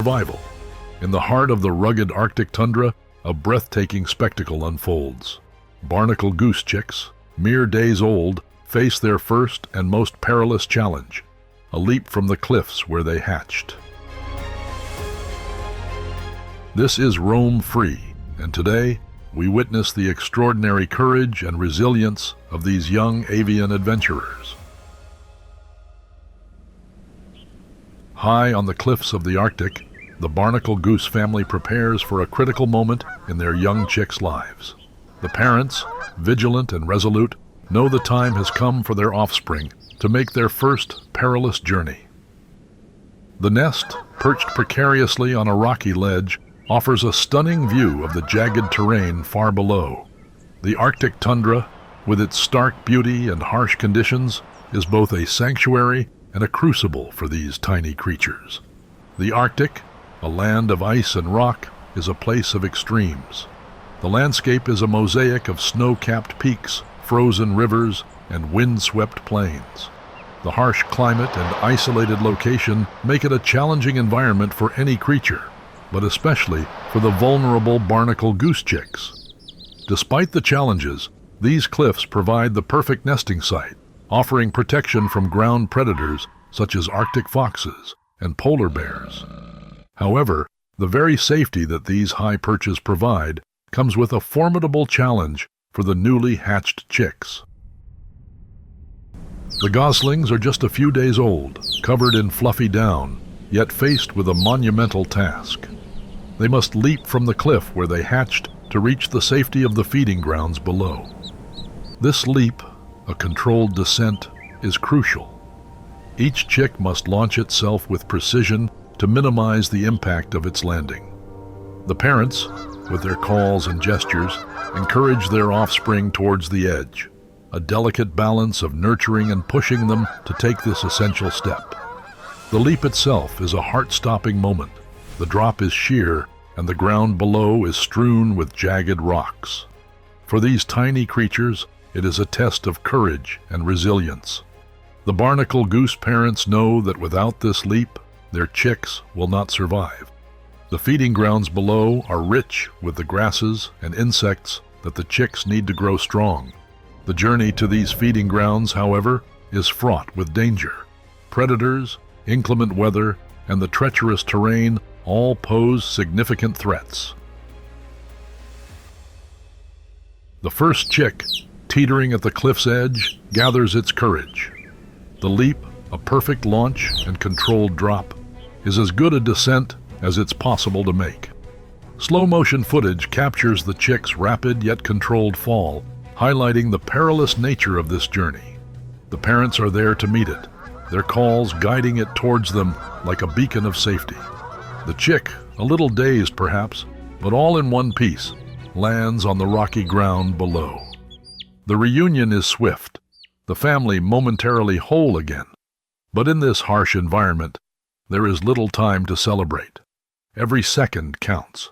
survival. In the heart of the rugged Arctic tundra, a breathtaking spectacle unfolds. Barnacle goose chicks, mere days old, face their first and most perilous challenge, a leap from the cliffs where they hatched. This is Roam Free, and today we witness the extraordinary courage and resilience of these young avian adventurers. High on the cliffs of the Arctic, the barnacle goose family prepares for a critical moment in their young chicks' lives. The parents, vigilant and resolute, know the time has come for their offspring to make their first perilous journey. The nest, perched precariously on a rocky ledge, offers a stunning view of the jagged terrain far below. The Arctic tundra, with its stark beauty and harsh conditions, is both a sanctuary and a crucible for these tiny creatures. The Arctic, a land of ice and rock, is a place of extremes. The landscape is a mosaic of snow-capped peaks, frozen rivers, and wind-swept plains. The harsh climate and isolated location make it a challenging environment for any creature, but especially for the vulnerable barnacle goose chicks. Despite the challenges, these cliffs provide the perfect nesting site, offering protection from ground predators such as Arctic foxes and polar bears. However, the very safety that these high perches provide comes with a formidable challenge for the newly hatched chicks. The goslings are just a few days old, covered in fluffy down, yet faced with a monumental task. They must leap from the cliff where they hatched to reach the safety of the feeding grounds below. This leap, a controlled descent, is crucial. Each chick must launch itself with precision to minimize the impact of its landing. The parents, with their calls and gestures, encourage their offspring towards the edge, a delicate balance of nurturing and pushing them to take this essential step. The leap itself is a heart-stopping moment. The drop is sheer, and the ground below is strewn with jagged rocks. For these tiny creatures, it is a test of courage and resilience. The barnacle goose parents know that without this leap, their chicks will not survive. The feeding grounds below are rich with the grasses and insects that the chicks need to grow strong. The journey to these feeding grounds, however, is fraught with danger. Predators, inclement weather, and the treacherous terrain all pose significant threats. The first chick, teetering at the cliff's edge, gathers its courage. The leap, a perfect launch and controlled drop, is as good a descent as it's possible to make. Slow-motion footage captures the chick's rapid yet controlled fall, highlighting the perilous nature of this journey. The parents are there to meet it, their calls guiding it towards them like a beacon of safety. The chick, a little dazed perhaps, but all in one piece, lands on the rocky ground below. The reunion is swift, the family momentarily whole again. But in this harsh environment, there is little time to celebrate. Every second counts.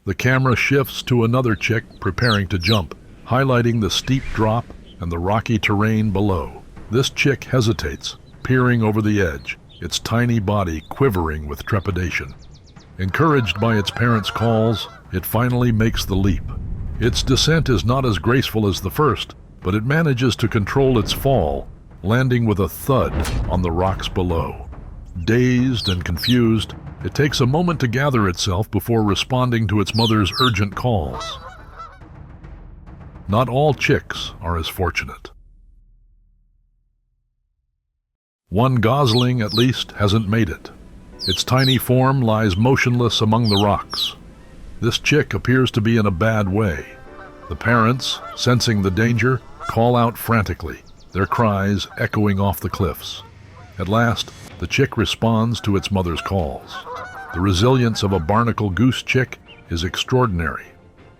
The camera shifts to another chick preparing to jump, highlighting the steep drop and the rocky terrain below. This chick hesitates, peering over the edge, its tiny body quivering with trepidation. Encouraged by its parents' calls, it finally makes the leap. Its descent is not as graceful as the first, but it manages to control its fall, landing with a thud on the rocks below. Dazed and confused, it takes a moment to gather itself before responding to its mother's urgent calls. Not all chicks are as fortunate. One gosling, at least, hasn't made it. Its tiny form lies motionless among the rocks. This chick appears to be in a bad way. The parents, sensing the danger, call out frantically, their cries echoing off the cliffs. At last, the chick responds to its mother's calls. The resilience of a barnacle goose chick is extraordinary.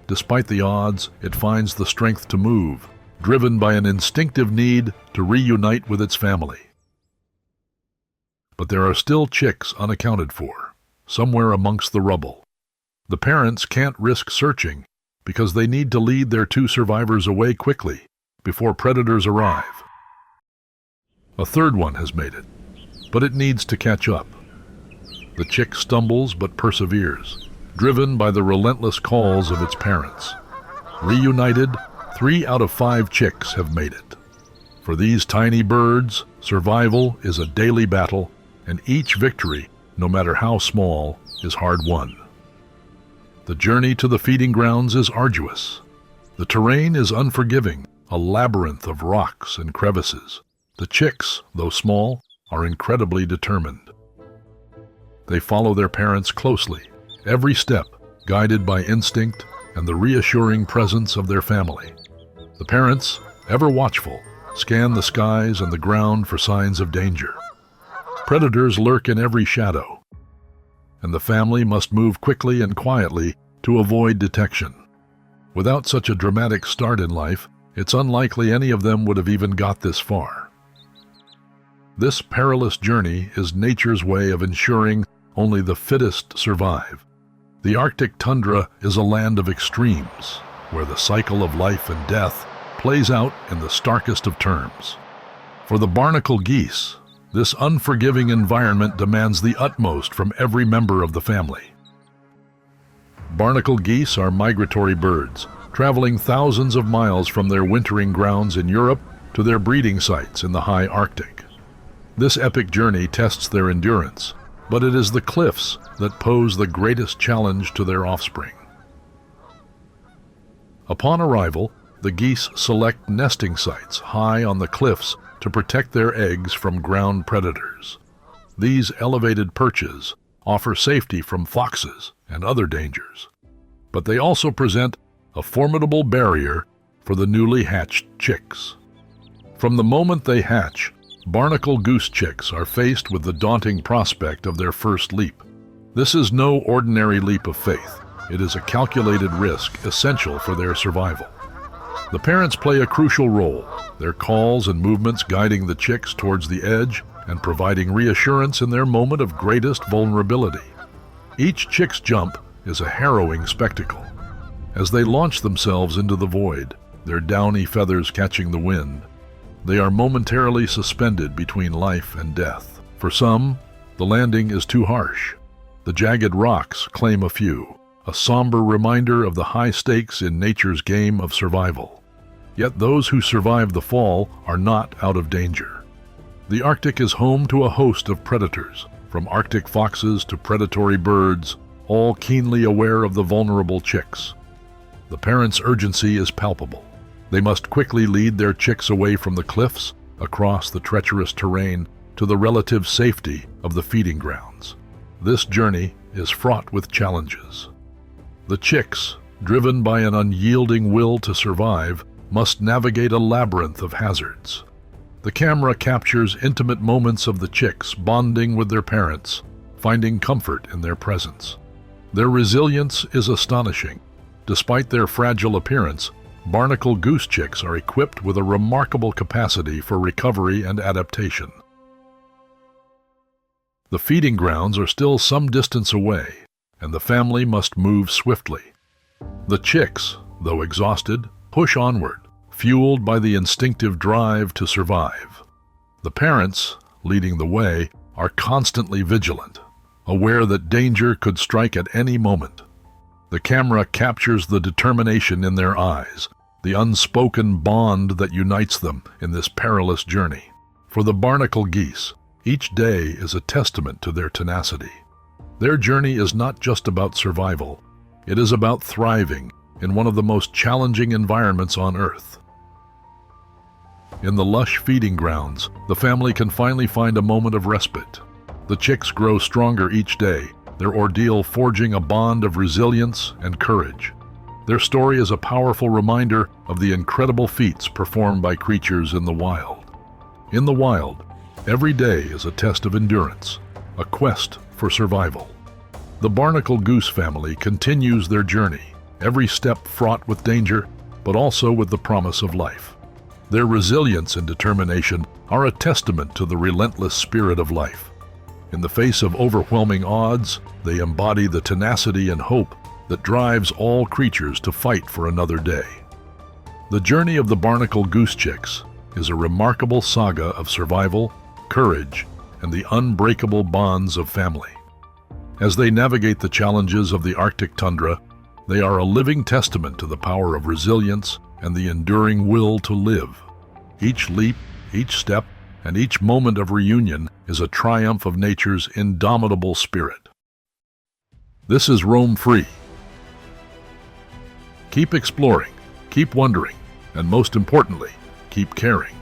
Despite the odds, it finds the strength to move, driven by an instinctive need to reunite with its family. But there are still chicks unaccounted for, somewhere amongst the rubble. The parents can't risk searching because they need to lead their two survivors away quickly before predators arrive. A third one has made it, but it needs to catch up. The chick stumbles but perseveres, driven by the relentless calls of its parents. Reunited, 3 out of 5 chicks have made it. For these tiny birds, survival is a daily battle, and each victory, no matter how small, is hard-won. The journey to the feeding grounds is arduous. The terrain is unforgiving, a labyrinth of rocks and crevices. The chicks, though small, are incredibly determined. They follow their parents closely, every step guided by instinct and the reassuring presence of their family. The parents, ever watchful, scan the skies and the ground for signs of danger. Predators lurk in every shadow, and the family must move quickly and quietly to avoid detection. Without such a dramatic start in life, it's unlikely any of them would have even got this far. This perilous journey is nature's way of ensuring only the fittest survive. The Arctic tundra is a land of extremes, where the cycle of life and death plays out in the starkest of terms. For the barnacle geese, this unforgiving environment demands the utmost from every member of the family. Barnacle geese are migratory birds, traveling thousands of miles from their wintering grounds in Europe to their breeding sites in the high Arctic. This epic journey tests their endurance, but it is the cliffs that pose the greatest challenge to their offspring. Upon arrival, the geese select nesting sites high on the cliffs to protect their eggs from ground predators. These elevated perches offer safety from foxes and other dangers, but they also present a formidable barrier for the newly hatched chicks. From the moment they hatch, barnacle goose chicks are faced with the daunting prospect of their first leap. This is no ordinary leap of faith. It is a calculated risk essential for their survival. The parents play a crucial role, their calls and movements guiding the chicks towards the edge and providing reassurance in their moment of greatest vulnerability. Each chick's jump is a harrowing spectacle. As they launch themselves into the void, their downy feathers catching the wind, they are momentarily suspended between life and death. For some, the landing is too harsh. The jagged rocks claim a few, a somber reminder of the high stakes in nature's game of survival. Yet those who survive the fall are not out of danger. The Arctic is home to a host of predators, from Arctic foxes to predatory birds, all keenly aware of the vulnerable chicks. The parents' urgency is palpable. They must quickly lead their chicks away from the cliffs, across the treacherous terrain, to the relative safety of the feeding grounds. This journey is fraught with challenges. The chicks, driven by an unyielding will to survive, must navigate a labyrinth of hazards. The camera captures intimate moments of the chicks bonding with their parents, finding comfort in their presence. Their resilience is astonishing. Despite their fragile appearance, barnacle goose chicks are equipped with a remarkable capacity for recovery and adaptation. The feeding grounds are still some distance away, and the family must move swiftly. The chicks, though exhausted, push onward, fueled by the instinctive drive to survive. The parents, leading the way, are constantly vigilant, aware that danger could strike at any moment. The camera captures the determination in their eyes, the unspoken bond that unites them in this perilous journey. For the barnacle geese, each day is a testament to their tenacity. Their journey is not just about survival. It is about thriving in one of the most challenging environments on Earth. In the lush feeding grounds, the family can finally find a moment of respite. The chicks grow stronger each day, their ordeal forging a bond of resilience and courage. Their story is a powerful reminder of the incredible feats performed by creatures in the wild. In the wild, every day is a test of endurance, a quest for survival. The barnacle goose family continues their journey, every step fraught with danger, but also with the promise of life. Their resilience and determination are a testament to the relentless spirit of life. In the face of overwhelming odds, they embody the tenacity and hope that drives all creatures to fight for another day. The journey of the barnacle goose chicks is a remarkable saga of survival, courage, and the unbreakable bonds of family. As they navigate the challenges of the Arctic tundra, they are a living testament to the power of resilience and the enduring will to live. Each leap, each step, and each moment of reunion is a triumph of nature's indomitable spirit. This is Roam Free. Keep exploring, keep wondering, and most importantly, keep caring.